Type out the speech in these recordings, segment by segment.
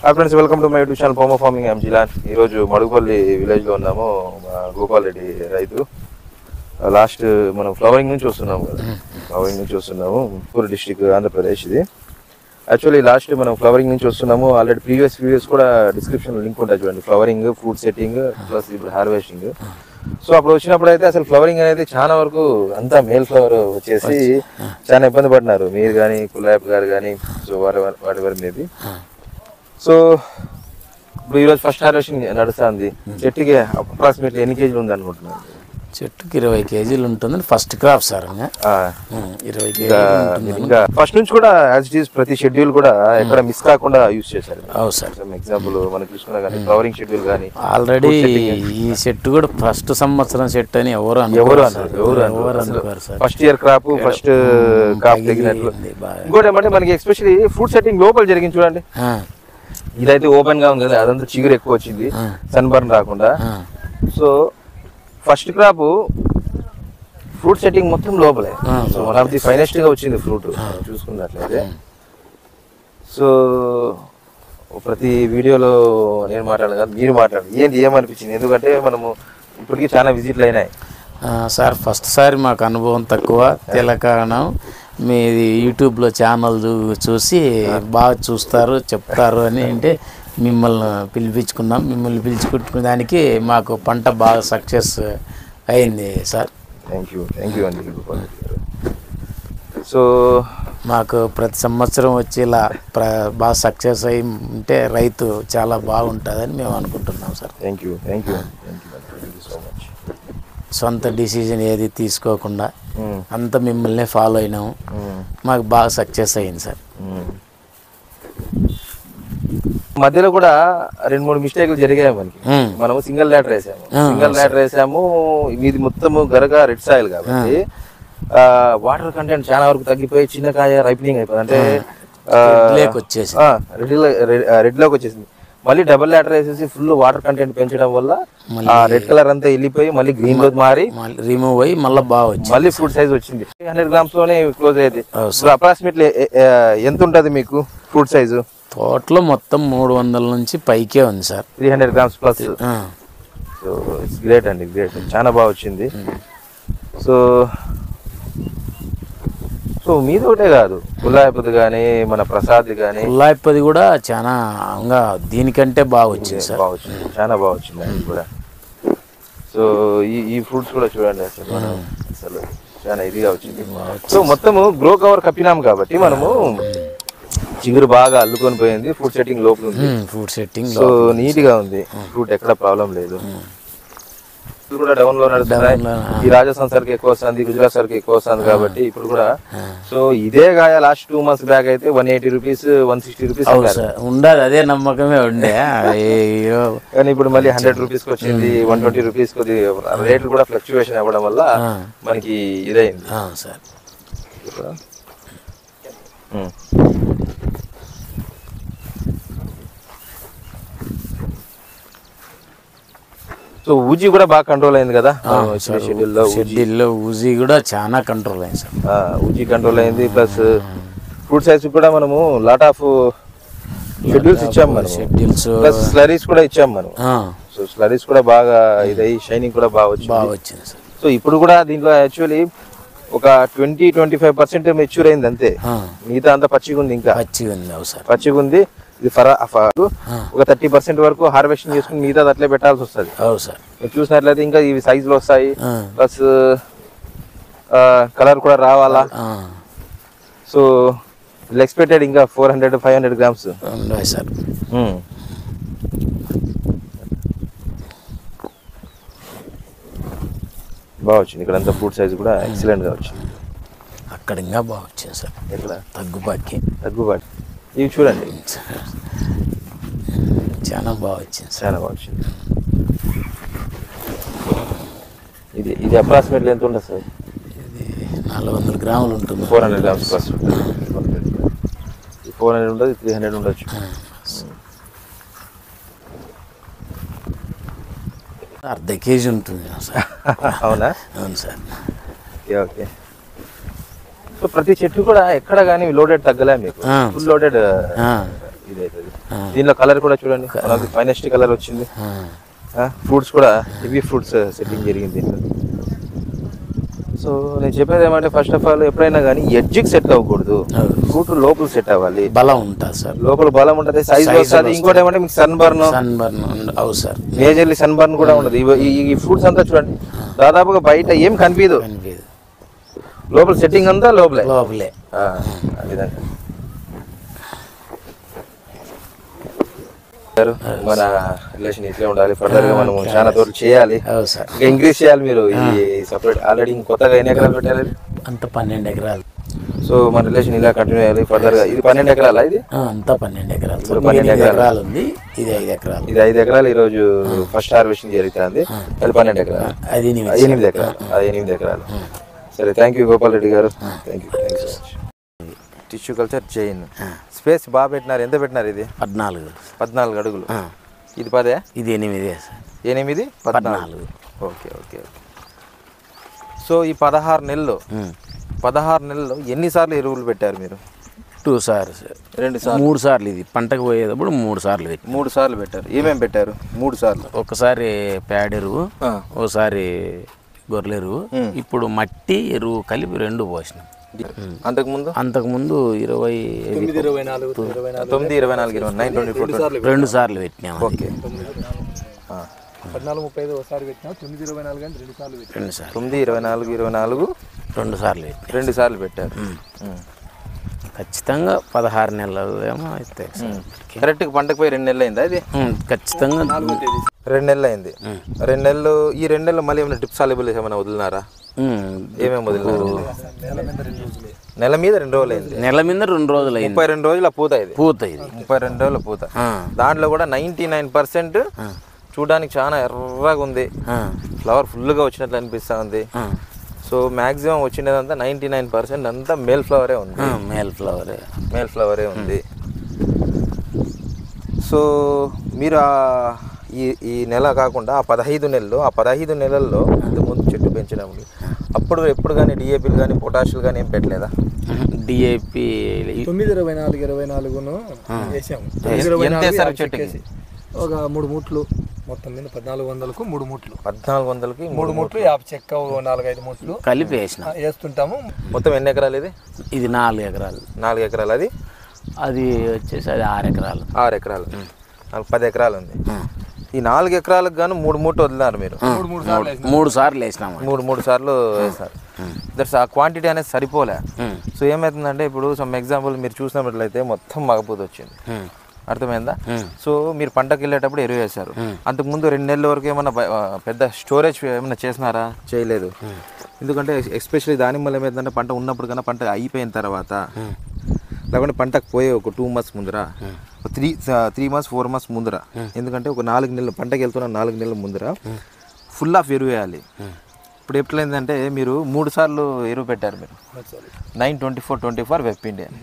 Hi friends, welcome to my YouTube channel Pomo farming. I'm Jilan. ఈరోజు మడుగుపల్లి విలేజ్లో ఉన్నాము. గోపాల్ రెడ్డి రైతు. లాస్ట్ మనం ఫ్లవరింగ్ నుంచి వస్తున్నాము కదా, ఫ్లవరింగ్ నుంచి వస్తున్నాము. Poor district, Andhra Pradesh. ఇది యాక్చువల్లీ లాస్ట్ మనం ఫ్లవరింగ్ నుంచి వస్తున్నాము. ఆల్రెడీ ప్రీవియస్ వీడియోస్ కూడా డిస్క్రిప్షన్లో లింక్ ఉంటుంది చూడండి. ఫ్లవరింగ్, ఫ్రూట్ సెట్టింగ్ ప్లస్ ఇప్పుడు హార్వెస్టింగ్. సో అప్పుడు వచ్చినప్పుడు అయితే అసలు ఫ్లవరింగ్ అనేది చాలా వరకు అంతా మేల్ ఫ్లవర్ వచ్చేసి చాలా ఇబ్బంది పడినారు మీరు కానీ, కుల్లాయప్ గారు కానీ. సో వాటి మేబీ. సో ఇప్పుడు ఈరోజు ఫస్ట్ హార్వెస్టింగ్ నడుస్తుంది. చెట్టుకి అప్రాక్సిమేట్లీ ఎన్ని కేజీలు ఉంది అనుకుంటున్నాను? చెట్టుకి 20 కేజీలు ఉంటుంది. First crop sir. 20 కేజీలు. ఇంకా ఫస్ట్ నుంచి కూడా యాజ్ ఇట్ ఈస్ ప్రతి షెడ్యూల్ కూడా ఎక్కడ మిస్ కాకుండా యూజ్ చేశారు. అవును సార్. ఎగ్జాంపుల్ మనం చూసుకున్నా కానీ ఫ్లవరింగ్ షెడ్యూల్ కానీ ఆల్రెడీ ఈ చెట్టు కూడా ఫస్ట్ సంవత్సరం చెట్టు అని ఎవరు అనుకోరు sir. First year crop, first crop తగినట్లు. ఇంకోటి ఏమంటే మనకి ఎస్పెషల్లీ ఫ్రూట్ సెట్టింగ్ లోపల జరిగింది చూడండి. ఇదైతే ఓపెన్ గా ఉంది కదా, అదంతా చిగురు ఎక్కువ వచ్చింది, సన్ బర్న్ రాకుండా. So first crop fruit setting మొత్తం లోపలే. So one of the finest గా వచ్చింది ఫ్రూట్ చూసుకున్నట్లయితే. సో ప్రతి వీడియోలో నేను మాట్లాడను కదా, మీరు మాట్లాడండి. ఏమనిపించింది? ఎందుకంటే మనము ఇప్పటికీ చాలా విజిట్లు అయినాయి సార్. ఫస్ట్ సారి మాకు అనుభవం తక్కువ. తెలంగాణ మీది యూట్యూబ్లో ఛానల్ చూసి బాగా చూస్తారు, చెప్తారు అని అంటే మిమ్మల్ని పిలిపించుకున్నాం. మిమ్మల్ని పిలుచుకుంటున్న దానికి మాకు పంట బాగా సక్సెస్ అయింది సార్. థ్యాంక్ యూ అండి. సో మాకు ప్రతి సంవత్సరం వచ్చి ఇలా బాగా సక్సెస్ అయ్యి ఉంటే రైతు చాలా బాగుంటుందని మేము అనుకుంటున్నాం sir. Thank you so much. సొంత డిసిజన్ ఏది తీసుకోకుండా అంతా మిమ్మల్ని ఫాలో అయినాము. మాకు బాగా సక్సెస్ అయ్యింది సార్. మధ్యలో కూడా 2-3 మిస్టేక్లు జరిగాయి మనకి. మనము సింగిల్ ల్యాటర్ వేసాము. మీది మొత్తం గరగా రెడ్ సాయిల్ కాబట్టి వాటర్ కంటెంట్ చాలా వరకు తగ్గిపోయి చిన్న కాయ రైపనింగ్ అయిపోయింది. అంటే రెడ్ లోకి వచ్చేసింది. మళ్ళీ డబుల్ ల్యాటర్ వేసేసి ఫుల్ వాటర్ కంటెంట్ పెంచడం వల్ల రెడ్ కలర్ అంతా వెళ్ళిపోయి మళ్ళీ గ్రీన్ లో మారి రిమూవ్ అయ్యి మళ్ళీ ఫ్రూట్ సైజ్ వచ్చింది. 100 grams లోనే క్లోజ్ అయ్యేది. అప్రాక్సిమేట్లీ ఎంత ఉంటుంది మీకు ఫ్రూట్ సైజు? తోటలో మొత్తం 300 నుంచి పైకే ఉంది sir. 300 grams plus. So it's great అండి, గ్రేట్. చాలా బాగా వచ్చింది. సో మీది ఒకటే కాదు, కుల్లాయపది కానీ మన ప్రసాద్ కానీ. కుల్లాయపది కూడా చాలా దీనికంటే బాగా వచ్చింది సార్. బాగా వచ్చింది, చాలా బాగా వచ్చింది అది కూడా. సో ఈ ఫ్రూట్స్ కూడా చూడండి, అసలు చాలా ఇదిగా వచ్చింది. సో మొత్తము గ్రో కవర్ కప్పినాం కాబట్టి మనము చిగురు బాగా అల్లుకొని పోయింది. ఫ్రూట్ సెట్టింగ్ లోపల ఉంది. ఫ్రూట్ సెట్టింగ్ సో నీట్ గా ఉంది. ఫ్రూట్ ఎక్కడ ప్రాబ్లం లేదు. కూడా డౌన్ లో నడుస్తున్నాయి. ఈ రాజస్థాన్ సరికి ఎక్కువ వస్తుంది, గుజరాత్ సరికి ఎక్కువ వస్తుంది కాబట్టి ఇప్పుడు కూడా. సో ఇదే గాయ లాస్ట్ 2 months బ్యాక్ అయితే 180 రూపీస్, 160 రూపీస్ ఉండాలి. అదే నమ్మకమే ఉండే. కానీ ఇప్పుడు మళ్ళీ 100 రూపీస్ కి వచ్చింది, 120 రూపీస్ కి. రేట్లు కూడా ఫ్లక్చువేషన్ అవ్వడం వల్ల మనకి ఇదైంది సార్. సో ఊజీ కూడా బాగా కంట్రోల్ అయింది కదా షెడ్యూల్లో. ఊజీ కూడా చాలా కంట్రోల్ అయింది సార్. ఊజీ కంట్రోల్ అయింది. ప్లస్ ఫ్రూట్ సైజ్ కూడా మనము లాట్ ఆఫ్ షెడ్యూల్స్ ఇచ్చాము. మనం షెడ్యూల్స్ ప్లస్ స్లరీస్ కూడా ఇచ్చాము మనం. సో స్లరీస్ కూడా బాగా ఇదై షైనింగ్ కూడా బాగా వచ్చింది సార్. సో ఇప్పుడు కూడా దీంట్లో యాక్చువల్లీ ఒక 20-25% మెచ్యూర్ అయింది అంతే. మిగతా అంతా పచ్చిగా ఉంది. ఇంకా పచ్చిగా ఉంది. ఇది ఒక 30% వరకు హార్వెస్టింగ్ చేసుకుని మిగతా అట్లే పెట్టాల్సి వస్తుంది. మీరు చూసినట్లయితే ఇంకా ఇవి సైజులు వస్తాయి. ప్లస్ కలర్ కూడా రావాలా. సో ఎక్స్పెక్టెడ్ ఇంకా 400-500 grams సార్. బాగా వచ్చింది. ఇక్కడ అంతా ఫ్రూట్ సైజ్ కూడా ఎక్సలెంట్ గా వచ్చింది. అక్కడ ఇంకా బాగా వచ్చింది సార్. ఎట్లా తగ్గుబాటి ఇవి చూడండి, చాలా బాగా వచ్చింది. చాలా బాగా వచ్చింది. ఇది అప్రాక్సిమేట్లీ ఎంత ఉంటుంది సార్? ఇది 400 గ్రాములు ఉంటుంది. 400 grams ప్లస్. 400 ఉంటుంది, 300 ఉండొచ్చు. అర్ధ కేజీ ఉంటుంది సార్. అవునా? అవును సార్. ఓకే. సో ప్రతి చెట్టు కూడా ఎక్కడ కానీ లోడెడ్ తగ్గలే మీకు? ఫుల్ లోడెడ్ ఇది అవుతుంది. దీనిలో కలర్ కూడా చూడండి, ఫైనెస్ట్ కలర్ వచ్చింది. ఫ్రూట్స్ కూడా హెవీ ఫ్రూట్స్ సెట్టింగ్ జరిగింది దీంట్లో. సో నేను చెప్పేది ఏమంటే ఫస్ట్ ఆఫ్ ఆల్ ఎప్పుడైనా కానీ ఎడ్జ్కి సెట్ అవ్వకూడదు, ఫ్రూట్ లోపల సెట్ అవ్వాలి. బలం ఉంటుంది సార్, లోపల బలం ఉంటుంది, సైజ్ వస్తుంది. ఇంకోటి ఏమంటే మీకు సన్ బర్న్ అవు సార్, మేజర్లీ సన్ బర్న్ కూడా ఉండదు. ఈ ఫ్రూట్స్ అంతా చూడండి దాదాపుగా బయట ఏం కనిపించదు, లోపల సెట్టింగ్ అంతా లోపలే. ఆ విధంగా మన రిలేషన్ ఇట్లే ఉండాలి. ఫర్దర్ గా మనం చాలా తోటలు చేయాలి, ఇంకా ఇంక్రీజ్ చేయాలి. మీరు ఈ సపరేట్ ఆల్రెడీ కొత్తగా ఎన్ని ఎకరాలు పెట్టారు? అంత 12 ఎకరాలు. సో మన రిలేషన్ ఇలా కంటిన్యూ చేయాలి ఫర్దర్ గా. ఇది 12 ఎకరాలా? ఇది అంతా 12 ఎకరాలు. 12 ఎకరాలు ఉంది, ఇది 5 ఎకరాలు. ఇది 5 ఎకరాలు. ఈ రోజు ఫస్ట్ హార్వెస్టింగ్ జరుగుతుంది. అది 12 ఎకరాలు, 8 ఎకరాలు. అది 8 ఎకరాలు. సరే, థ్యాంక్ యూ గోపాల్ రెడ్డి గారు, thank you so much. Tissue culture chain space బాగా పెట్టినారు. ఎంత పెట్టినారు? ఇది 14 అడుగులు. ఇది 10? ఇది 8, 14. Okay okay okay. సో ఈ 16 నెలల్లో ఎన్నిసార్లు ఎరువులు పెట్టారు మీరు? 2 సార్లు, 2 సార్లు, 3 సార్లు. ఇది పంటకు పోయేటప్పుడు 3 సార్లు 3 సార్లు పెట్టారు. ఏమేమి పెట్టారు? 3 సార్లు. ఒకసారి పేడ ఎరువు, ఒకసారి గొర్రెల ఎరువు, ఇప్పుడు మట్టి ఎరువు కలిపి 2 పోసినాం. అంతకుముందు 2 సార్లు పెట్టినాం. ఓకే. 14-35 ఒకసారి పెట్టినాం. 9-24 అని 2 సార్లు పెట్టాం. 9-24 2 సార్లు పెట్టారు. ఖచ్చితంగా 16 నెలలు ఏమో అయితే కరెక్ట్గా పంటకు పోయి 2 నెలలు అయిందా? ఇది ఖచ్చితంగా 2 నెలలు అయింది. 2 నెలలు. ఈ 2 నెలలు మళ్ళీ ఏమైనా డ్రిప్ సాల్యుబుల్ ఏమైనా వదిలినారా? ఏమేమి వదిలినారు? నెల మీద 2 రోజులు అయింది. నెల మీద 2 రోజులు అయింది. 32 రోజుల పూత ఇది. 32 రోజుల పూత. దాంట్లో కూడా 99% చూడడానికి చాలా ఎర్రగా ఉంది, ఫ్లవర్ ఫుల్గా వచ్చినట్లు అనిపిస్తూ ఉంది. సో మ్యాక్సిమం వచ్చినదంతా 99% అంతా మేల్ ఫ్లవరే ఉంది. మేల్ ఫ్లవరే ఉంది. సో మీరు ఈ నెల కాకుండా ఆ 15 నెలల్లో ఇంతకుముందు చెట్టు పెంచినప్పుడు అప్పుడు ఎప్పుడు కానీ డిఏపీలు కానీ పొటాషియల్ కానీ ఏం పెట్టలేదా? డిఏపి 9-24 వేసాము. ఎంత వేసారు చెట్టుకి? ఒక 3 మూట్లు మొత్తం మీద 1400కు 3 మూట్లు. 1400కి 3 మూట్లు, యాప చెక్క 4-5 మూట్లు కలిపి వేస్తుంటాము. మొత్తం ఎన్ని ఎకరాలు ఇది? ఇది 4 ఎకరాలు. 4 ఎకరాలు. అది వచ్చేసి అది 6 ఎకరాలు. 6 ఎకరాలు. 10 ఎకరాలు ఉంది. ఈ 4 ఎకరాలకు గాను 3 మూట్లు వదిలినారు మీరు. 3 సార్లు వేసినాము. 3 సార్లు వేస్తారు. దట్స్ ఆ క్వాంటిటీ అనేది సరిపోలే. సో ఏమవుతుందంటే ఇప్పుడు సమ్ ఎగ్జాంపుల్ మీరు చూసినట్లయితే మొత్తం మగపూత వచ్చింది, అర్థమైందా? సో మీరు పంటకు వెళ్ళేటప్పుడు ఎరువు వేశారు. అంతకుముందు 2 నెలల వరకు ఏమన్నా పెద్ద స్టోరేజ్ ఏమన్నా చేసినారా? చేయలేదు. ఎందుకంటే ఎస్పెషల్లీ దానిమ్మలు ఏమైందంటే పంట ఉన్నప్పుడు కన్నా పంట అయిపోయిన తర్వాత, లేకుంటే పంటకు పోయే ఒక 2 months ముందర, 3 months 4 months ముందర, ఎందుకంటే ఒక 4 నెలలు పంటకు వెళ్తున్న 4 నెలల ముందర ఫుల్ ఆఫ్ ఎరువు వేయాలి. ఇప్పుడు ఎట్లయిందంటే మీరు 3 సార్లు ఎరువు పెట్టారు. మీరు 9-24-24 వెప్పిండి అని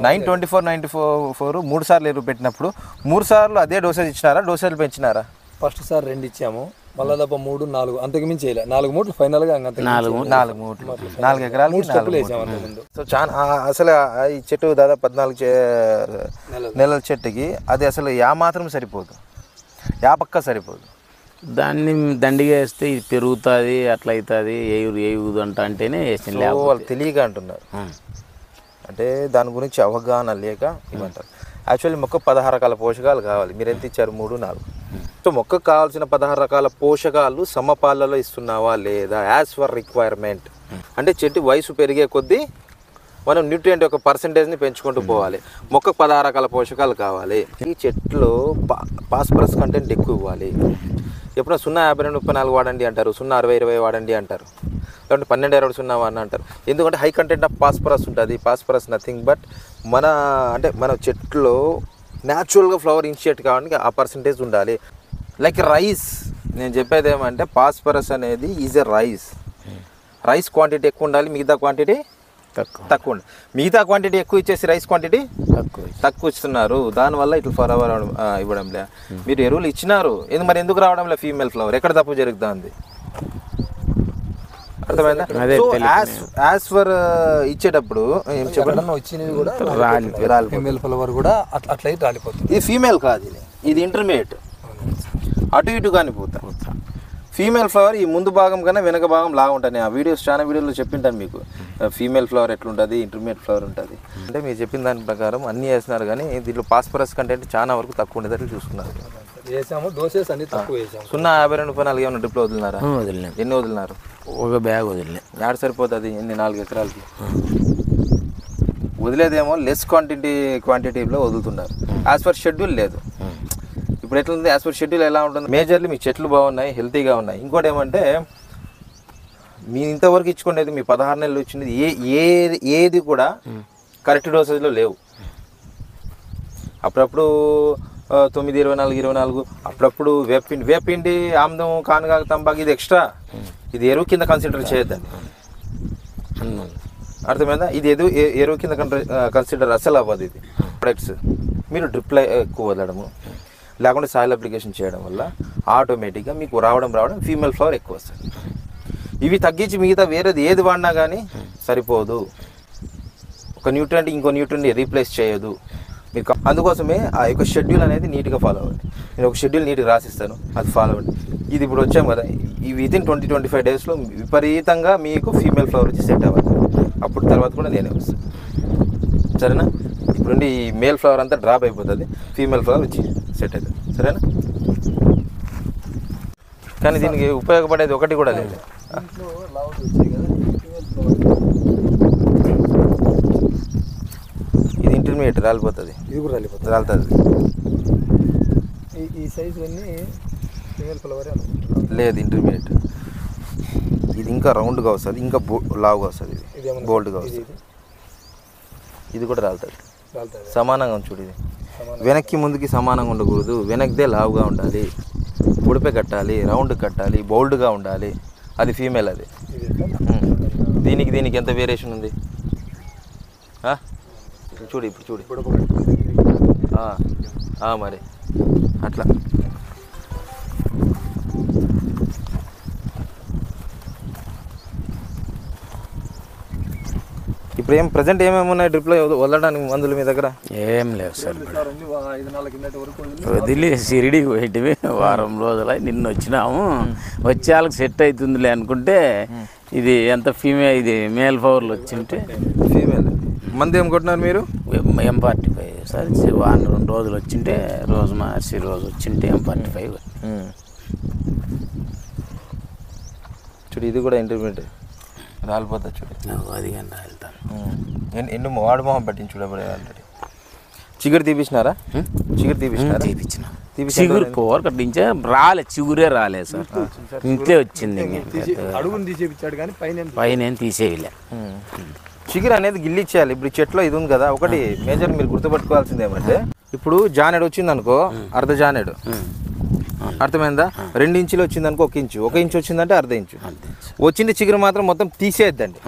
9-24-94 3 సార్లు ఎరువు పెట్టినప్పుడు 3 సార్లు అదే డోసేజ్ ఇచ్చినారా? డోసేజ్ పెంచినారా? ఫస్ట్ సార్ 2 ఇచ్చాము, మళ్ళా తప్ప 3, 4 అంతకు మించి 4 మూట్లు ఫైనల్గా. 4 మూట్లు 4 ఎకరాలు 3 స్టెప్పులు వేసాము అంతకుముందు. సో చాలా అసలు ఈ చెట్టు దాదాపు 14 నెలల చెట్టుకి అది అసలు మాత్రం సరిపోదు, పక్క సరిపోదు. దాన్ని దండిగా వేస్తే ఇది పెరుగుతుంది, అట్లా అవుతుంది, ఏయుదు అంటేనే వేసింది. వాళ్ళు తెలియక అంటున్నారు, అంటే దాని గురించి అవగాహన లేక ఇవ్వంటారు. యాక్చువల్లీ మొక్క 16 రకాల పోషకాలు కావాలి. మీరు ఎంత ఇచ్చారు? 3, 4. సో మొక్కకు కావాల్సిన 16 రకాల పోషకాలు సమపాలలో ఇస్తున్నావా లేదా? As for requirement. అంటే చెట్టు వయసు పెరిగే కొద్దీ మనం న్యూట్రియంట్ యొక్క పర్సంటేజ్ని పెంచుకుంటూ పోవాలి. మొక్కకు 16 రకాల పోషకాలు కావాలి. ఈ చెట్లో ఫాస్ఫరస్ కంటెంట్ ఎక్కువ ఇవ్వాలి. ఎప్పుడో 0-52-34 వాడండి అంటారు, 0-60-20 వాడండి అంటారు, లేదంటే 12-20-0 అంటారు. ఎందుకంటే హై కంటెంట్ ఆఫ్ ఫాస్ఫరస్ ఉంటుంది. ఫాస్ఫరస్ నథింగ్ బట్ మన చెట్లో న్యాచురల్గా ఫ్లవర్ ఇనిషియేట్ కావడానికి ఆ పర్సంటేజ్ ఉండాలి. Like rice. నేను చెప్పేది ఏమంటే ఫాస్ఫరస్ అనేది ఈజ్ ఎ రైస్ క్వాంటిటీ ఎక్కువ ఉండాలి, మిగతా క్వాంటిటీ తక్కువ ఉండాలి. మిగతా క్వాంటిటీ ఎక్కువ ఇచ్చేసి రైస్ క్వాంటిటీ తక్కువ ఇస్తున్నారు. దానివల్ల ఇట్లా ఫ్లవర్ ఇవ్వడంలే. మీరు ఎరువులు ఇచ్చినారు, మరి ఎందుకు రావడంలే ఫీమేల్ ఫ్లవర్? ఎక్కడ తప్పు జరుగుతుంది? అర్థమైందా? సో యాజ్ ఫర్ ఇచ్చేటప్పుడు ఏం చెప్పండి, వచ్చినవి కూడా ఫీమేల్ ఫ్లవర్ కూడా అట్లయితే రాలిపోతుంది. ఇది ఫీమేల్ కాదు, ఇది ఇంటర్మీడియట్, అటు ఇటు కానీ పోతా. ఫీమేల్ ఫ్లవర్ ఈ ముందు భాగం కన్నా వెనక భాగం లాగా ఉంటుంది. ఆ వీడియోస్ చాలా వీడియోలో చెప్పింటాను మీకు, ఫీమేల్ ఫ్లవర్ ఎట్లుంటుంది, ఇంటర్మీడియట్ ఫ్లవర్ ఉంటుంది. అంటే మీరు చెప్పిన దాని ప్రకారం అన్నీ వేస్తున్నారు, కానీ దీంట్లో ఫాస్ఫరస్ కంటెంట్ చాలా వరకు తక్కువ ఉండేటట్లు చూసుకున్నారు. వేసాము, డోసెస్ అన్ని తక్కువ వేసాము. 0.52 ఏమైనా డ్రిప్లో వదిలినారా? వదిలినాం. ఎన్ని వదిలినారు? ఒక బ్యాగ్ వదిలినాం. యాడ్ సరిపోతుంది ఎన్ని 4 ఎకరాలకి? వదిలేదేమో లెస్ క్వాంటిటీలో వదులుతున్నారు. యాజ్ పర్ షెడ్యూల్ లేదు. ఇప్పుడు ఎట్లుంది యాజ్ పర్ షెడ్యూల్ ఎలా ఉంటుంది? మేజర్లీ మీ చెట్లు బాగున్నాయి, హెల్తీగా ఉన్నాయి. ఇంకోటి ఏమంటే మీ ఇంతవరకు ఇచ్చుకునేది మీ 16 నెలలు వచ్చినది ఏది కూడా కరెక్ట్ డోసేజ్లో లేవు. అప్పుడప్పుడు 9-24 అప్పుడప్పుడు వేపిండి ఆమ్దం కానుగా తంబాకు ఇది ఎక్స్ట్రా, ఇది ఎరువు కింద కన్సిడర్ చేయొద్దండి. అర్థమైందా? ఇది ఎరువు కింద కన్సిడర్ అసలు అవ్వదు. ఇది ప్రొడక్ట్స్ మీరు డ్రిప్లో ఎక్కువ వదలడము లేకుంటే సాయిల్ అప్లికేషన్ చేయడం వల్ల ఆటోమేటిక్గా మీకు రావడం ఫీమేల్ ఫ్లవర్ ఎక్కువ వస్తుంది. ఇవి తగ్గించి మిగతా వేరేది ఏది వాడినా కానీ సరిపోదు. ఒక న్యూట్రియంట్ ఇంకో న్యూట్రియంట్ని రీప్లేస్ చేయదు మీకు. అందుకోసమే ఆ యొక్క షెడ్యూల్ అనేది నీట్గా ఫాలో అవ్వండి. నేను ఒక షెడ్యూల్ నీట్గా రాసిస్తాను, అది ఫాలో అవ్వండి. ఇది ఇప్పుడు వచ్చాం కదా, ఈ వితిన్ 20-25 డేస్లో విపరీతంగా మీకు ఫీమేల్ ఫ్లవర్ వచ్చి సెట్ అవ్వాలి. అప్పుడు తర్వాత కూడా నేనే వస్తాను, సరేనా? ఇప్పుడుండి ఈ మేల్ ఫ్లవర్ అంతా డ్రాప్ అయిపోతుంది, ఫీమేల్ ఫ్లవర్ వచ్చి సెట్ అవుతుంది, సరేనా? కానీ దీనికి ఉపయోగపడేది ఒకటి కూడా లేదు. ఇది ఇంటర్మీడియట్ రాలిపోతుంది, ఇది కూడా రాలుతుంది. ఈ సైజు అన్నీ ఫీమేల్ ఫ్లవరే లేదు, ఇంటర్మీడియట్. ఇది ఇంకా రౌండ్గా వస్తుంది, ఇంకా లావుగా వస్తుంది, ఇది బోల్డ్గా వస్తుంది. ఇది కూడా రాలుతుంది సమానంగా చూడు. ఇది వెనక్కి ముందుకి సమానంగా ఉండకూడదు, వెనక్దే లావుగా ఉండాలి, ఉడిపే కట్టాలి, రౌండ్ కట్టాలి, బోల్డ్గా ఉండాలి. అది ఫీమేల్. అది దీనికి ఎంత వేరియేషన్ ఉంది చూడు, ఇప్పుడు చూడు. మరి అట్లా ఇప్పుడు ప్రజెంట్ ఏమేమి ఉన్నాయి డ్రిప్లో వదలడానికి మందులు మీ దగ్గర? ఏం లేవు సార్. వదిలి షిరిడికి పోయేటివి వారం రోజులు నిన్న వచ్చినాము. వచ్చే వాళ్ళకి సెట్ అవుతుందిలే అనుకుంటే ఇది ఎంత ఇది మేల్ ఫ్లవర్లు వచ్చింటే ఫీమేల్. మందు ఏం కొట్టినారు మీరు? M45 sir. 2 రోజులు వచ్చింటే రోజు మార్చి రోజు వచ్చింటే M45. చూడు, ఇది కూడా ఇంటర్మీడియట్ రాలిపోతా చూడు. అది కానీ రాలుతాను. ఎండు వాడు మొహం పట్టించి చూడబడే ఆల్రెడీ. చిగురు తీపించినారా? చిగురు తీపించినారా? తీపించిన చిగురు పోరు కట్టించే రాలే, చిగురే రాలే సార్. ఇంతే వచ్చింది. అడుగుని తీసేపించాడు కానీ పైన ఏం తీసేయలే. చిగురు అనేది గిల్లిచ్చేయాలి. ఇప్పుడు చెట్లో ఇది ఉంది కదా, ఒకటి మేజర్ మీరు గుర్తుపట్టుకోవాల్సింది ఏమంటే, ఇప్పుడు జానెడు వచ్చింది అనుకో, అర్ధ జానెడు, అర్థమైందా? 2 ఇంచులు వచ్చింది అనుకో, 1 ఇంచు, 1 ఇంచు వచ్చిందంటే అర్ధ ఇంచు వచ్చింది. చిగురు మాత్రం మొత్తం తీసేయద్దండి,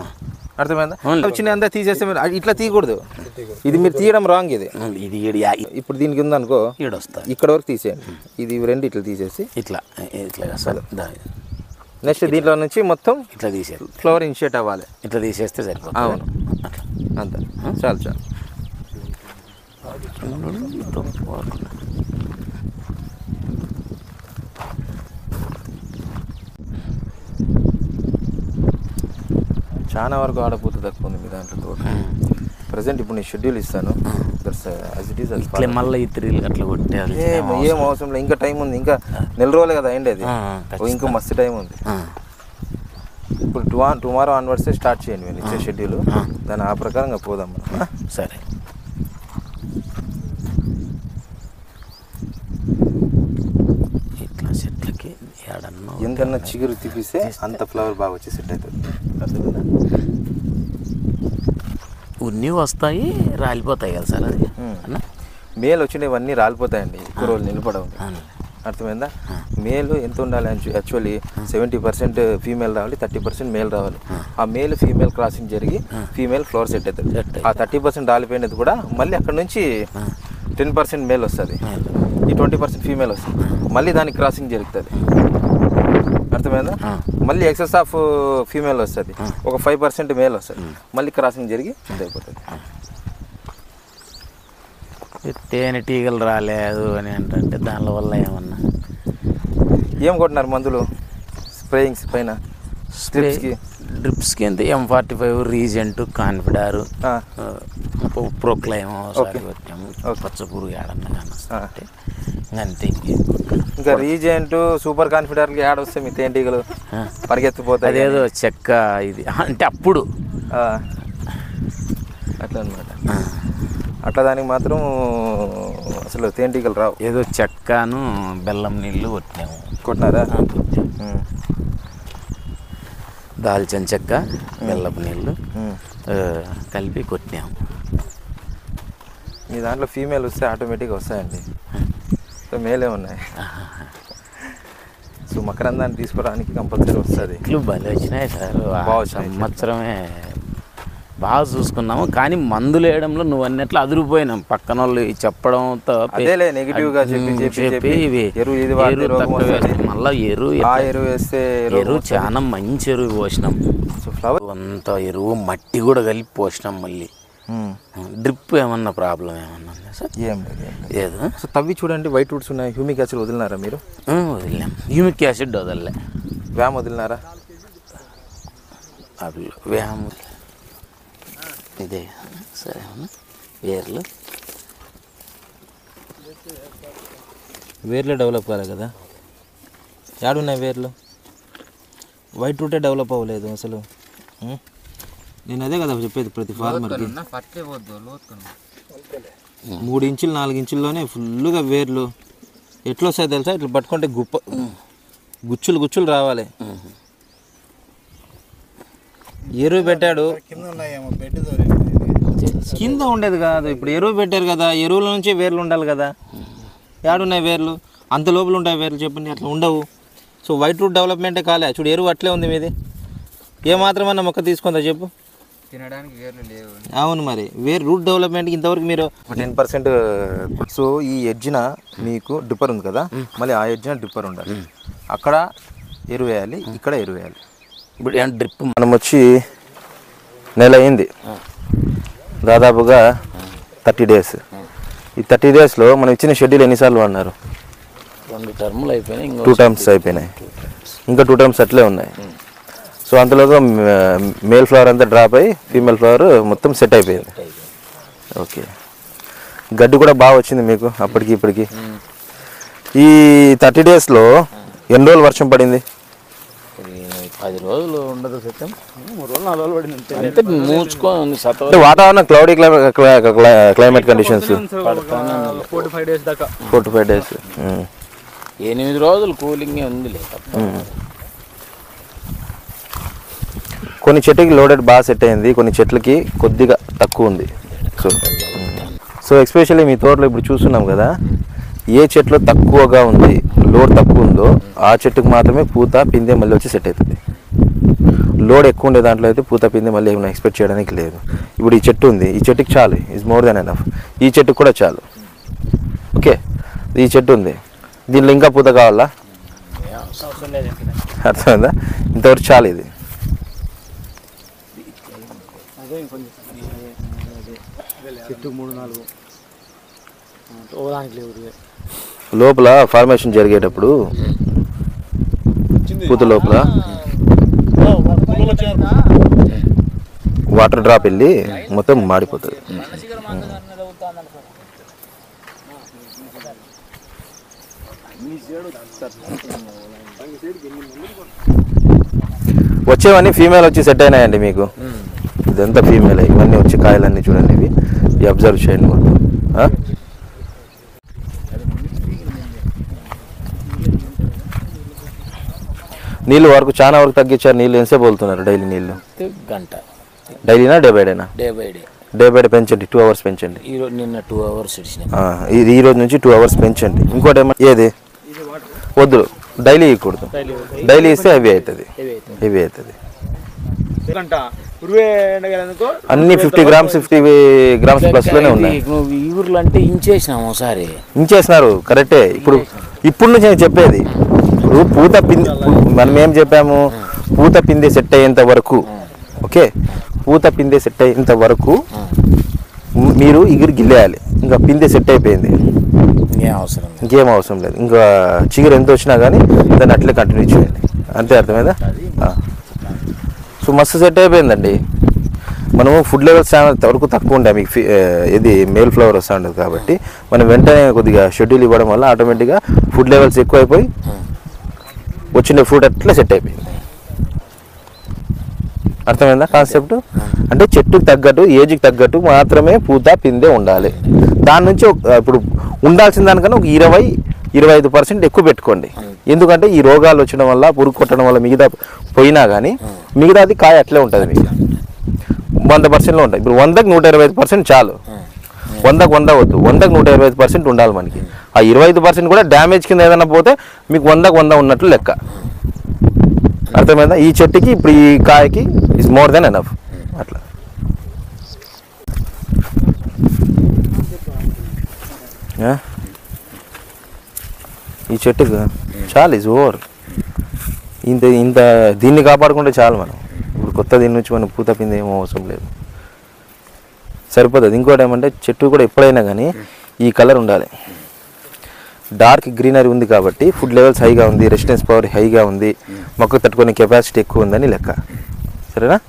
అర్థమైందా? వచ్చింది అంతా తీసేస్తే ఇట్లా తీయకూడదు. ఇది మీరు తీయడం రాంగ్. ఇది ఇప్పుడు దీనికి ఉందనుకో, ఇక్కడ వరకు తీసేయండి. ఇది 2 ఇట్లా తీసేసి ఇట్లా నెక్స్ట్ దీంట్లో నుంచి మొత్తం ఇట్లా తీసేది, ఫ్లవర్ ఇనిషియేట్ అవ్వాలి. ఇట్లా తీసేస్తే సరిపోతుంది. అవును, అంతే, చాలు. చాలా వరకు ఆడపోతే తక్కువ ఉంది మీ దాంట్లో తోట. ప్రజెంట్ ఇప్పుడు నేను షెడ్యూల్ ఇస్తాను, ఇట్లా మళ్ళీ 3 అట్లా కొట్టేయాలి. ఏం అవసరం లేదు, ఇంకా టైం ఉంది. ఇంకా 4 రోజులే కదా అయింది, అది ఇంకా మస్తు టైం ఉంది. ఇప్పుడు టుమారో ఆన్వర్డ్స్ స్టార్ట్ చేయండి మీరు ఇచ్చే షెడ్యూల్, దాని ఆ ప్రకారంగా పోదాం మనం. సరే. ఇట్లా చెట్లకి ఎంతన్నా చిగురు తీపిస్తే అంత ఫ్లవర్ బాగా వచ్చి సెట్ అవుతుంది, అర్థమైందా? ఉన్ని వస్తాయి, రాలిపోతాయి కదా సార్. అది మేల్ వచ్చినవన్నీ రాలిపోతాయండి, ఎక్కువ రోజులు నిలబడవు, అర్థమైందా? మేల్ ఎంత ఉండాలి? యాక్చువల్లీ 70% ఫీమేల్ రావాలి, 30% మేల్ రావాలి. ఆ మేల్ ఫీమేల్ క్రాసింగ్ జరిగి ఫీమేల్ ఫ్లవర్ సెట్ అవుతుంది. ఆ 30% రాలిపోయినది కూడా మళ్ళీ అక్కడ నుంచి 10% మేల్ వస్తుంది, ఈ 20% ఫీమేల్ వస్తుంది, మళ్ళీ దానికి క్రాసింగ్ జరుగుతుంది, అర్థమైందా? మళ్ళీ ఎక్సెస్ ఆఫ్ ఫీమేల్ వస్తుంది, ఒక 5% మేల్ వస్తుంది, మళ్ళీ క్రాసింగ్ జరిగి అయిపోతుంది. తేనెటీగలు రాలేదు అని అంటే దానివల్ల ఏమన్నా ఏం కొట్టినారు మందులు స్ప్రేయింగ్స్ పైన? డ్రిప్స్కి ఎంత M45 రీజెంట్ కాన్ఫిడార్ ప్రోక్లైమ్ కొట్టాము. పచ్చ పురుగు ఏడన్నా అంటే అంతే. ఇంకా రీజెంట్ సూపర్ కాన్ఫిడెంట్కి యాడ్ వస్తే మీ తేనెటీగలు పరిగెత్తిపోతాయి. అదేదో చెక్క ఇది అంటే అప్పుడు అట్లా అనమాట. అట్లా దానికి మాత్రం అసలు తేనెటీగలు రావు. ఏదో చెక్కను బెల్లం నీళ్ళు కొట్టినాము. కొట్టినారా? దాల్చిన చెక్క బెల్లపు నీళ్ళు కలిపి కొట్టినాము. మీ దాంట్లో ఫీమేల్ వస్తే ఆటోమేటిక్గా వస్తాయండి, సో మేలే ఉన్నాయి. సో మకరందాన్ని తీసుకోవడానికి కంపల్సరీ వస్తుంది. భలే వచ్చినాయి సార్, సంవత్సరమే బాగా చూసుకున్నాము. కానీ మందులు వేయడంలో నువ్వు అన్నట్లు అదిరిపోయినాం. పక్కన వాళ్ళు చెప్పడంతో నెగిటివ్గా చెప్పి మళ్ళీ ఎరువు వేస్తే ఎరువు చాలా మంచి ఎరువు పోసినాం. అంత ఎరువు మట్టి కూడా కలిపి పోసినాం. మళ్ళీ డ్రిప్ ఏమన్నా ప్రాబ్లం ఏమన్నా ఉందా సార్? ఏం లేదు. సో తవ్వి చూడండి, వైట్ వుడ్స్ ఉన్నాయి. హ్యూమిక్ యాసిడ్ వదిలినారా మీరు? వదిలినాం. హ్యూమిక్ యాసిడ్ వదలలే. వ్యామ్ వదిలినారా? అవి వ్యామ్ ఇదే సరే. వేర్లు డెవలప్ కాలే కదా? యాడున్నాయి వేర్లు? వైట్ రూటే డెవలప్ అవ్వలేదు అసలు. నేను అదే కదా చెప్పేది ప్రతి ఫార్మర్కి. 3 ఇంచులు 4 ఇంచుల్లోనే ఫుల్గా వేర్లు ఎట్లా వస్తాయి తెలుసా? ఇట్లా పట్టుకుంటే గుచ్చులు రావాలి. ఎరువు పెట్టాడు, కింద ఉండేది కాదు. ఇప్పుడు ఎరువు పెట్టారు కదా, ఎరువుల నుంచి వేర్లు ఉండాలి కదా. యాడున్నాయి వేర్లు? అంత లోపల ఉంటాయి వేర్లు చెప్పండి, అట్లా ఉండవు. సో వైట్ రూట్ డెవలప్మెంటే కాలే. చూడు ఎరువు అట్లే ఉంది మీది. ఏమాత్రమన్నా మొక్క తీసుకుందా చెప్పు? తినడానికి వేర్లు లేవు. అవును మరి, రూట్ డెవలప్మెంట్కి ఇంతవరకు మీరు 10%. సో ఈ ఎడ్జిన మీకు డిప్పర్ ఉంది కదా, మళ్ళీ ఆ ఎడ్జిన డిప్పర్ ఉండాలి. అక్కడ ఎరువు వేయాలి, ఇక్కడ ఎరువు వేయాలి. ఇప్పుడు డ్రిప్ మనం వచ్చి నెల అయింది దాదాపుగా 30 డేస్. ఈ 30 డేస్లో మనం ఇచ్చిన షెడ్యూల్ ఎన్నిసార్లు వాడినారు? 2 టర్ములు అయిపోయినాయి, 2 టర్మ్స్ అయిపోయినాయి, ఇంకా 2 టర్మ్స్ అట్లే ఉన్నాయి. సో అంతలోగా మేల్ ఫ్లవర్ అంతా డ్రాప్ అయ్యి ఫీమేల్ ఫ్లవర్ మొత్తం సెట్ అయిపోయింది. ఓకే, గడ్డి కూడా బాగా వచ్చింది మీకు అప్పటికి ఇప్పటికి. ఈ 30 డేస్లో ఎన్ని రోజులు వర్షం పడింది? 10 రోజులు ఉండదు సత్యం, 3 రోజులు 4 రోజులు పడింది అంటే మూచుకొని. వాతావరణం క్లౌడీ క్లైమేట్ కండిషన్స్ 45 డేస్ దాకా. 45 డేస్ 8 రోజులు కూలింగే ఉంది లేదు. కొన్ని చెట్లకి లోడెడ్ బాగా సెట్ అయింది, కొన్ని చెట్లకి కొద్దిగా తక్కువ ఉంది. సో ఎస్పెషల్లీ మీ తోటలో ఇప్పుడు చూస్తున్నాం కదా, ఏ చెట్లు తక్కువగా ఉంది, లోడ్ తక్కువ ఉందో ఆ చెట్టుకు మాత్రమే పూత పిందె మళ్ళీ వచ్చి సెట్ అవుతుంది. లోడ్ ఎక్కువ ఉండే దాంట్లో అయితే పూత పిందె మళ్ళీ ఏమైనా ఎక్స్పెక్ట్ చేయడానికి లేదు. ఇప్పుడు ఈ చెట్టు ఉంది, ఈ చెట్టుకి చాలు, ఈజ్ మోర్ దెన్ ఎనఫ్. ఈ చెట్టుకు కూడా చాలు. ఓకే, ఈ చెట్టు ఉంది, దీనిలో ఇంకా పూత కావాలా? అర్థమైందా? ఇంతవరకు చాలు. ఇది లోపల ఫార్మేషన్ జరిగేటప్పుడు పూత లోపల వాటర్ డ్రాప్ వెళ్ళి మొత్తం మాడిపోతుంది. వచ్చేవన్నీ ఫీమేల్ వచ్చి సెట్ అయినాయండి మీకు. ఇదంతా ఫీమేల్, ఇవన్నీ వచ్చి కాయలన్నీ చూడండి, ఇవి అబ్జర్వ్ చేయండి మొత్తం. నీళ్ళు వరకు చాలా వరకు తగ్గించారు. నీళ్ళు ఎంతసేపు వెళ్తున్నారు డైలీ? నీళ్ళు గంట డైలీనా డే బై డేనా? Day by day. Day by day పెంచండి, 2 hours పెంచండి. నిన్న 2 hours ఇచ్చినాం. ఈ రోజు నుంచి 2 hours పెంచండి. ఇంకోటి ఏమన్నా ఏది వద్దు, డైలీ ఇవ్వకూడదు. డైలీ ఇస్తే హెవీ అవుతుంది. అన్ని 50 grams 50 grams ప్లస్ లోనే ఉన్నాయి. ఊర్లు అంటే ఇంచేసినాము ఒకసారి. ఇంచేసినారు కరెక్టే. ఇప్పుడు నుంచి నేను చెప్పేది, ఇప్పుడు పూత పిండి మనం ఏం చెప్పాము, పూత పిండి సెట్ అయ్యేంత వరకు, ఓకే, పూత పిండి సెట్ అయ్యేంత వరకు మీరు ఇగురు గిల్లేయాలి. ఇంకా పిండి సెట్ అయిపోయింది, ఇంకేం అవసరం లేదు. ఇంకా చిగురు ఎంత వచ్చినా కానీ దాన్ని అట్లే కంటిన్యూ చేయండి, అంతే. అర్థమైందా? సో మస్తు సెట్ అయిపోయిందండి. మనము ఫుడ్ లెవెల్స్ వరకు తక్కువ ఉంటాయి మీకు, ఇది మేల్ ఫ్లవర్ వస్తూ ఉంటుంది కాబట్టి మనం వెంటనే కొద్దిగా షెడ్యూల్ ఇవ్వడం వల్ల ఆటోమేటిక్గా ఫుడ్ లెవెల్స్ ఎక్కువైపోయి వచ్చిన ఫ్రూట్ అట్లా సెట్ అయిపోయింది. అర్థమైందా కాన్సెప్ట్? అంటే చెట్టుకు తగ్గట్టు, ఏజ్కి తగ్గట్టు మాత్రమే పూత పిందే ఉండాలి. దాని నుంచి ఇప్పుడు ఉండాల్సిన దానికన్నా ఒక 20-25% ఎక్కువ పెట్టుకోండి. ఎందుకంటే ఈ రోగాలు వచ్చడం వల్ల, పురుగు కొట్టడం వల్ల మిగతా పోయినా కానీ మిగతాది కాయ అట్లే ఉంటుంది. మీకు 100%లో ఉంటాయి. ఇప్పుడు 100కి 125% చాలు. 100కి 100 వద్దు, 100కి 125% ఉండాలి మనకి. ఆ 25% కూడా డ్యామేజ్ కింద ఏదైనా పోతే మీకు 100కి 100 ఉన్నట్లు లెక్క. అర్థమైందా? ఈ చెట్టుకి ఇప్పుడు ఈ కాయకి ఇస్ మోర్ దెన్ ఎనఫ్. అట్లా ఈ చెట్టుకు చాలు, ఇస్ ఓవర్. ఇంత దీన్ని కాపాడుకుంటే చాలు. మనం ఇప్పుడు కొత్త దీని నుంచి మనం పూత పిండి ఏమో అవసరం లేదు, సరిపోతుంది. ఇంకోటి ఏమంటే చెట్టు కూడా ఎప్పుడైనా కానీ ఈ కలర్ ఉండాలి. డార్క్ గ్రీనరీ ఉంది కాబట్టి ఫుడ్ లెవెల్స్ హైగా ఉంది, రెసిస్టెన్స్ పవర్ హైగా ఉంది, మొక్క తట్టుకునే కెపాసిటీ ఎక్కువ ఉందని లెక్క. సరేనా?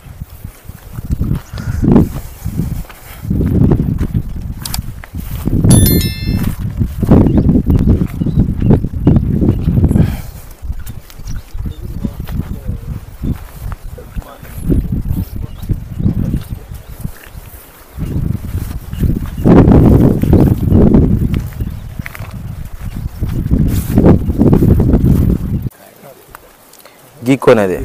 గీక్కొని అది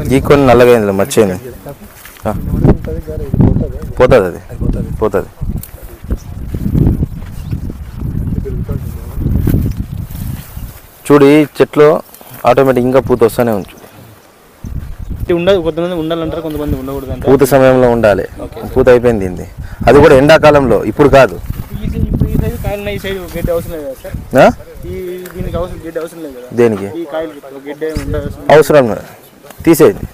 గీక్కొని నల్లగా అయింది, మర్చిపోయింది. పోతుంది, అది పోతుంది. చూడు ఈ చెట్లు ఆటోమేటిక్ ఇంకా పూత వస్తూనే ఉంచు. కొంతమంది ఉండాలంటారు, కొంతమంది ఉండకూడదు. పూత సమయంలో ఉండాలి. పూత అయిపోయింది ఇది. అది కూడా ఎండాకాలంలో, ఇప్పుడు కాదు. దేనికి అవసరం తీసేయండి.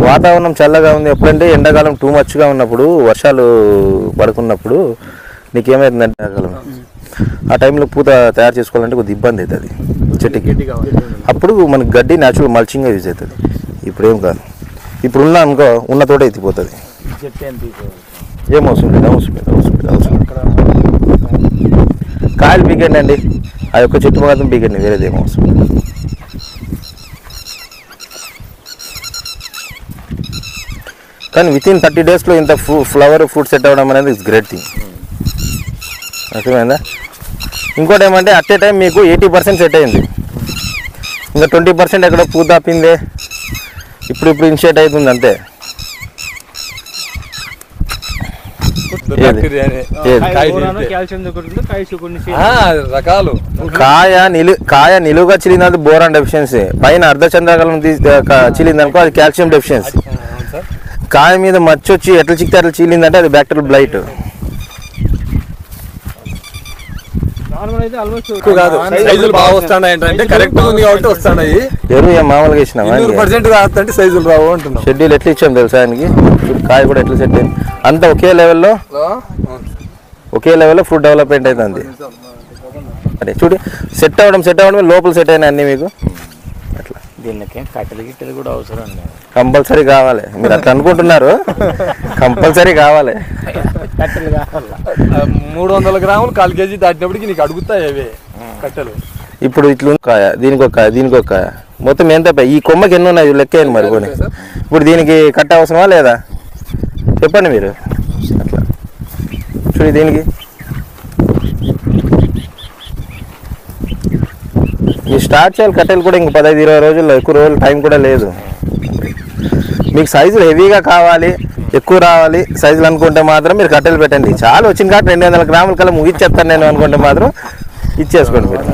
వాతావరణం చల్లగా ఉంది. ఎప్పుడంటే ఎండాకాలం టూ మచ్గా ఉన్నప్పుడు, వర్షాలు పడుకున్నప్పుడు నీకేమైందంటే ఎండాకాలం ఆ టైంలో పూత తయారు చేసుకోవాలంటే కొద్దిగా ఇబ్బంది అవుతుంది చెట్టుకి. అప్పుడు మనకి గడ్డి న్యాచురల్ మల్చింగ్గా యూజ్ అవుతుంది. ఇప్పుడేం కాదు. ఇప్పుడు ఉన్న అనుకో, ఉన్న తోట ఎత్తిపోతుంది. ఏం అవసరం లేదు, అవసరం లేదు, అవసరం లేదు, అవసరం లేదు. కాయలు పీకండి అండి, ఆ యొక్క చెట్టు మాత్రం పీకండి, వేరేది ఏం అవసరం లేదు. కానీ వితిన్ 30 డేస్లో ఇంత ఫ్లవర్ ఫ్రూట్ సెట్ అవ్వడం అనేది ఇట్స్ గ్రేట్ థింగ్. అర్థమైందా? ఇంకోటి ఏమంటే అట్ ఏ టైం మీకు 80% సెట్ అయింది, ఇంకా 20% ఎక్కడ పూత పిందే ఇప్పుడు ఇనిషియేట్ అవుతుంది అంతే. రకాలు కాయ నిలువుగా చిలినది బోరాన్ డెఫిషియన్సీ, పైన అర్ధచంద్రకలం చిలింది అనుకో అది కాల్షియం డెఫిషియన్సీ. కాయ మీద మచ్చొచ్చి ఎట్లా చిక్కితే అట్లా చీలిందంటే అది బ్యాక్టీరియల్ బ్లైట్. సైజులు బాగా వస్తున్నాయి, కరెక్ట్ ఉంది కాబట్టి వస్తున్నాయి. ఎరువు ఏం మామూలుగా ఇచ్చినావా? 100% కాదంటే సైజులు రావు అంటున్నాం. షెడ్యూల్ ఎట్లా ఇచ్చాం తెలుసా ఆయనకి? కాయ కూడా ఎట్లా సెట్ అయింది, అంతా ఒకే లెవెల్లో ఫ్రూట్ డెవలప్మెంట్ అవుతుంది. అదే చూడు, సెట్ అవ్వడం లోపల సెట్ అయినా అన్నీ మీకు అట్లా. దీనికి కట్టెలు గిట్టెలు కూడా అవసరం లేదు, కంపల్సరీ కావాలి. మీరు అట్లా అనుకుంటున్నారు, కంపల్సరీ కావాలి. కట్టెలు కావాలి. 300 గ్రాములు 1/4 కేజీ దాటినప్పటికి నీకు అడుగుతాయి అవే కట్టెలు. ఇప్పుడు ఇట్లా కాయ, దీనికి ఒక కాయ, దీనికి ఒక కాయ, మొత్తం ఎంత ఈ కొమ్మకి ఎన్ని ఉన్నాయి లెక్కేయండి మరి పోనీ. ఇప్పుడు దీనికి కట్ట అవసరమా లేదా చెప్పండి మీరు. అట్లా చూడు, దీనికి ఈ స్టార్ట్ చేయాలి. కట్టెలు కూడా ఇంక 15-20 రోజుల్లో, ఎక్కువ రోజులు టైం కూడా లేదు. మీకు సైజులు హెవీగా కావాలి, ఎక్కువ రావాలి సైజులు అనుకుంటే మాత్రం మీరు కట్టెలు పెట్టండి. చాలా వచ్చింది కాబట్టి 200 గ్రాముల కల్లా ముగిచ్చేస్తాను నేను అనుకుంటే మాత్రం ఇచ్చేసుకోండి మీరు.